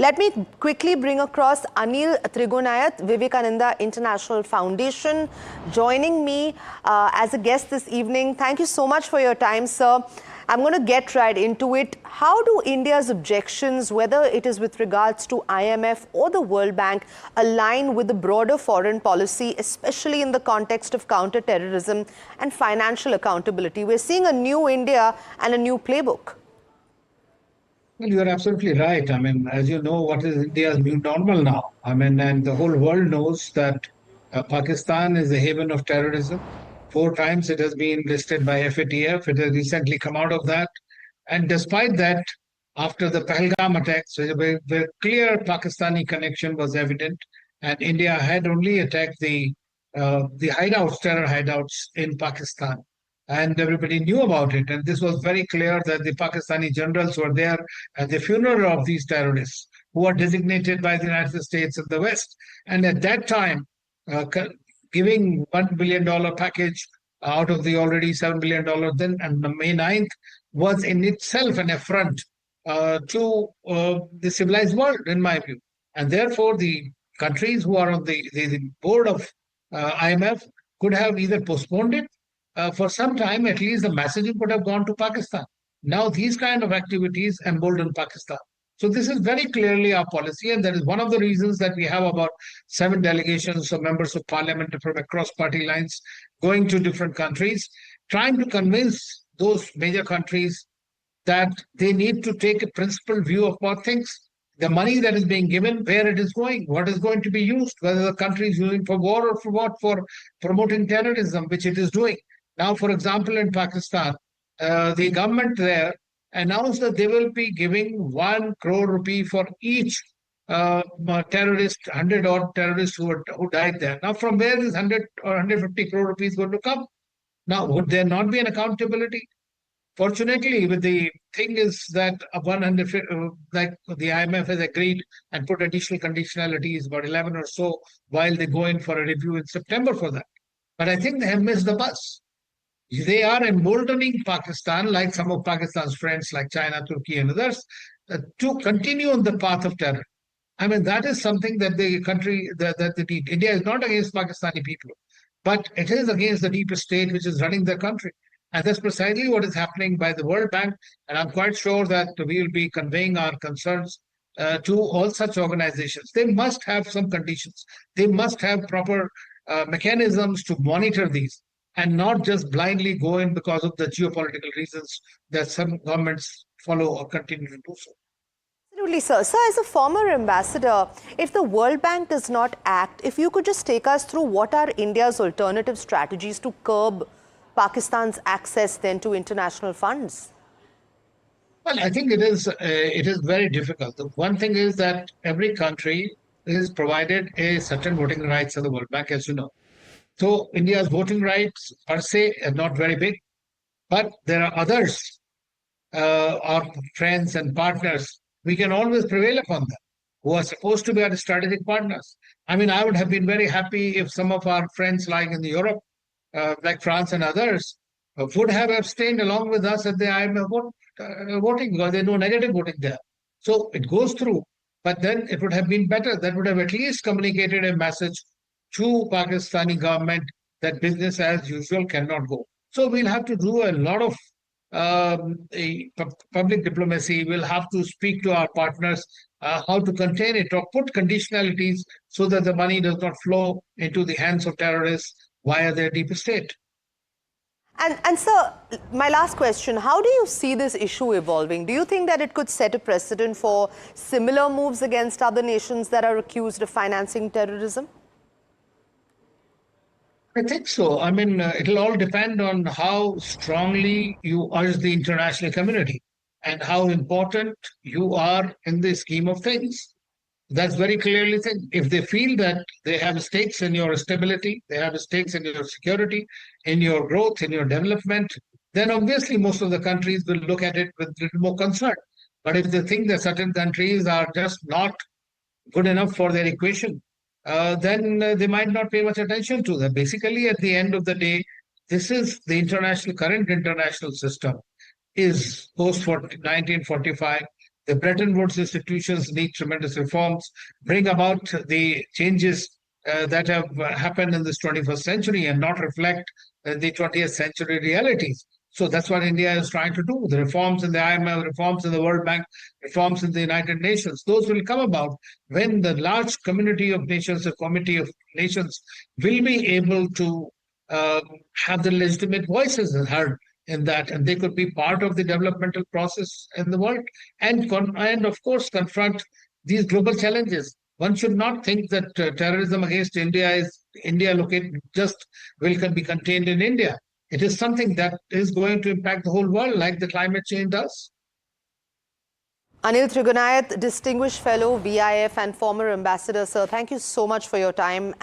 Let me quickly bring across Anil Trigunayat, Vivekananda International Foundation, joining me as a guest this evening. Thank you so much for your time, sir. I'm going to get right into it. How do India's objections, whether it is with regards to IMF or the World Bank, align with the broader foreign policy, especially in the context of counter-terrorism and financial accountability? We're seeing a new India and a new playbook. Well, you're absolutely right. I mean, as you know, what is India's new normal now? I mean, and the whole world knows that Pakistan is the haven of terrorism. 4 times it has been listed by FATF. It has recently come out of that. And despite that, after the Pahalgam attacks, where clear Pakistani connection was evident, and India had only attacked the hideouts, terror hideouts in Pakistan. And everybody knew about it. And this was very clear that the Pakistani generals were there at the funeral of these terrorists who are designated by the United States and the West. And at that time, giving $1 billion package out of the already $7 billion then, and on May 9th, was in itself an affront to the civilized world, in my view. And therefore, the countries who are on the board of IMF could have either postponed it for some time. At least the messaging could have gone to Pakistan. Now these kind of activities embolden Pakistan. So this is very clearly our policy, and that is one of the reasons that we have about 7 delegations of members of parliament from across party lines going to different countries, trying to convince those major countries that they need to take a principled view of what things. The money that is being given, where it is going, what is going to be used, whether the country is using for war or for what, for promoting terrorism, which it is doing. Now, for example, in Pakistan, the government there announced that they will be giving 1 crore rupee for each terrorist, 100 odd terrorists who died there. Now, from where is 100 or 150 crore rupees going to come? Now, would there not be an accountability? Fortunately, with the thing is that 100, like the IMF has agreed and put additional conditionalities, about 11 or so, while they go in for a review in September for that. But I think they have missed the bus. They are emboldening Pakistan, like some of Pakistan's friends like China, Turkey, and others, to continue on the path of terror. I mean, that is something that the country, that India is not against Pakistani people, but it is against the deep state which is running the country. And that's precisely what is happening by the World Bank. And I'm quite sure that we will be conveying our concerns to all such organizations. They must have some conditions. They must have proper mechanisms to monitor these, and not just blindly go in because of the geopolitical reasons that some governments follow or continue to do so. Absolutely, sir. Sir, as a former ambassador, if the World Bank does not act, if you could just take us through what are India's alternative strategies to curb Pakistan's access then to international funds? Well, I think it is very difficult. The one thing is that every country is provided a certain voting rights of the World Bank, as you know. So India's voting rights per se are not very big, but there are others, our friends and partners. We can always prevail upon them, who are supposed to be our strategic partners. I mean, I would have been very happy if some of our friends lying in Europe, like France and others, would have abstained along with us at the IMF voting, because there's no negative voting there. So it goes through, but then it would have been better. That would have at least communicated a message to Pakistani government that business as usual cannot go. So we'll have to do a lot of public diplomacy. We'll have to speak to our partners how to contain it or put conditionalities so that the money does not flow into the hands of terrorists via their deep state. And sir, my last question, how do you see this issue evolving? Do you think that it could set a precedent for similar moves against other nations that are accused of financing terrorism? I think so. I mean, it'll all depend on how strongly you urge the international community and how important you are in the scheme of things. That's very clearly thing. If they feel that they have stakes in your stability, they have stakes in your security, in your growth, in your development, then obviously most of the countries will look at it with a little more concern. But if they think that certain countries are just not good enough for their equation, then they might not pay much attention to them. Basically, at the end of the day, this is the current international system is post 1945 The Bretton Woods institutions need tremendous reforms, bring about the changes that have happened in this 21st century and not reflect the 20th century realities. So that's what India is trying to do. The reforms in the IMF, reforms in the World Bank, reforms in the United Nations, those will come about when the large community of nations, the committee of nations, will be able to uh, have the legitimate voices heard in that, and they could be part of the developmental process in the world, and of course confront these global challenges. One should not think that terrorism against India located just be contained in India. It is something that is going to impact the whole world, like the climate change does. Anil Trigunayat, Distinguished Fellow, VIF and former Ambassador, sir, thank you so much for your time.